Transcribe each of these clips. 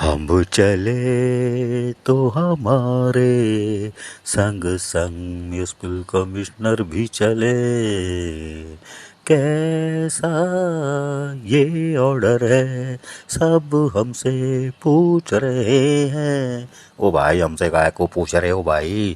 हम चले तो हमारे संग संग म्युनिसिपल कमिश्नर भी चले। कैसा ये ऑर्डर है, सब हमसे पूछ रहे हैं। ओ भाई, हमसे काहे को पूछ रहे हो भाई?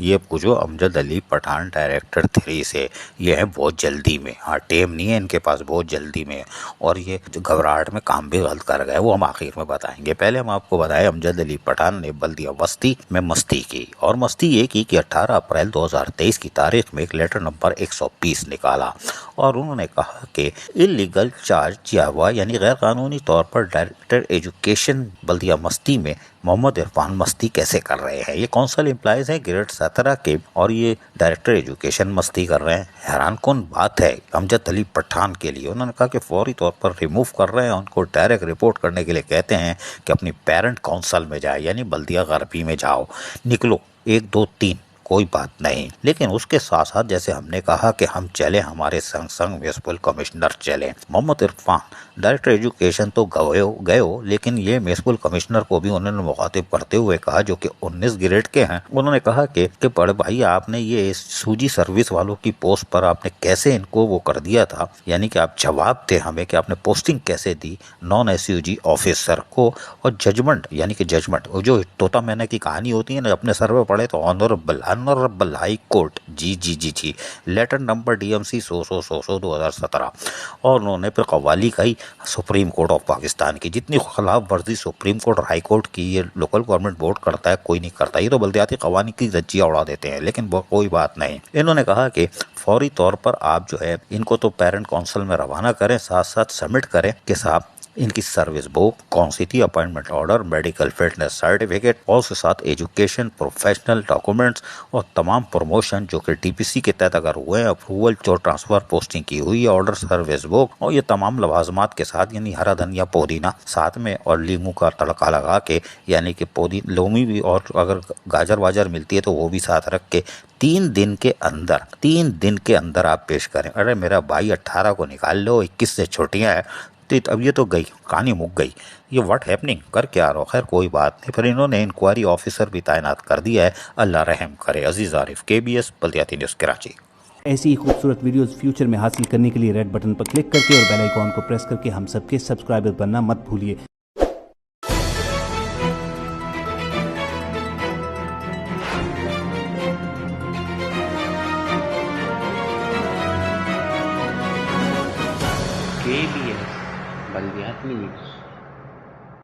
ये पूछो अमजद अली पठान डायरेक्टर 3 से। ये है बहुत जल्दी में। हाँ, टेम नहीं है इनके पास, बहुत जल्दी में। और ये जो घबराहट में काम भी गलत कर गए वो हम आखिर में बताएंगे। पहले हम आपको बताएं, अमजद अली पठान ने बल्दिया बस्ती में मस्ती की। और मस्ती ये की कि 18 अप्रैल 2023 की तारीख में एक लेटर नंबर 120 निकाला और उन्होंने कहा कि इलीगल चार्ज किया हुआ यानी गैर कानूनी तौर पर डायरेक्टर एजुकेशन बल्दिया मस्ती में मोहम्मद इरफान मस्ती कैसे कर रहे हैं। ये काउंसिल एम्प्लॉइज हैं ग्रेड 17 के और ये डायरेक्टर एजुकेशन मस्ती कर रहे हैं। हैरान कौन बात है अमजद अली पठान के लिए। उन्होंने कहा कि फौरी तौर पर रिमूव कर रहे हैं, उनको डायरेक्ट रिपोर्ट करने के लिए कहते हैं कि अपनी पेरेंट काउंसिल में जाए यानी बल्दिया गरबी में जाओ, निकलो 1 2 3, कोई बात नहीं। लेकिन उसके साथ साथ जैसे हमने कहा कि हम चले, हमारे संग संग म्युनिसिपल कमिश्नर चले। मोहम्मद इरफान डायरेक्टर एजुकेशन तो गए हो, लेकिन ये म्युनिसिपल कमिश्नर को भी उन्होंने मुखातिब करते हुए कहा जो कि 19 ग्रेड के हैं। उन्होंने कहा कि बड़े भाई, आपने ये सूजी सर्विस वालों की पोस्ट पर आपने कैसे इनको वो कर दिया था, यानी कि आप जवाब थे हमें कि आपने पोस्टिंग कैसे दी नॉन एसयूजी ऑफिसर को। और जजमेंट यानी कि जजमेंट जो तोता मैना की कहानी होती है ना, अपने सर पे पड़े तो ऑनरेबल हाई कोर्ट जी लेटर नंबर DMC 100/2017। और उन्होंने फिर कव्वाली कही सुप्रीम कोर्ट ऑफ पाकिस्तान की। जितनी खिलाफ वर्जी सुप्रीम कोर्ट और हाई कोर्ट की ये लोकल गवर्नमेंट बोर्ड करता है, कोई नहीं करता। ये तो बल्दियाती कवानी की धज्जियां उड़ा देते हैं, लेकिन कोई बात नहीं। इन्होंने कहा कि फौरी तौर पर आप जो है इनको तो पेरेंट काउंसिल में रवाना करें, साथ साथ सबमिट करें कि साहब इनकी सर्विस बुक कौन सी थी, appointment order, medical fitness certificate और उसके साथ एजुकेशन प्रोफेशनल डॉक्यूमेंट्स और तमाम प्रमोशन जो कि DPC के तहत अगर हुए, अप्रूवल जो ट्रांसफर पोस्टिंग की हुई, ऑर्डर, सर्विस बुक और ये तमाम लवाजमात के साथ यानी हरा धनिया पुदीना साथ में और लीमू का तड़का लगा के यानी कि लोमी भी और अगर गाजर वाजर मिलती है तो वो भी साथ रख के 3 दिन के अंदर आप पेश करें। अरे मेरा भाई, 18 को निकाल लो, 21 से छुट्टियां है। तो अब ये तो गई कहानी, मुक गई। ये व्हाट हैपनिंग कर क्या रहो। खैर कोई बात नहीं। फिर इन्होंने इंक्वायरी ऑफिसर भी तैनात कर दिया है। अल्लाह रहम करे। अजीज आरिफ, KBS बल्दियाती न्यूज़ कराची। ऐसी ही खूबसूरत वीडियोस फ्यूचर में हासिल करने के लिए रेड बटन पर क्लिक करके और बेल आइकॉन को प्रेस करके हम सबके सब्सक्राइबर बनना मत भूलिए। KBS बल्दियाती न्यूज़।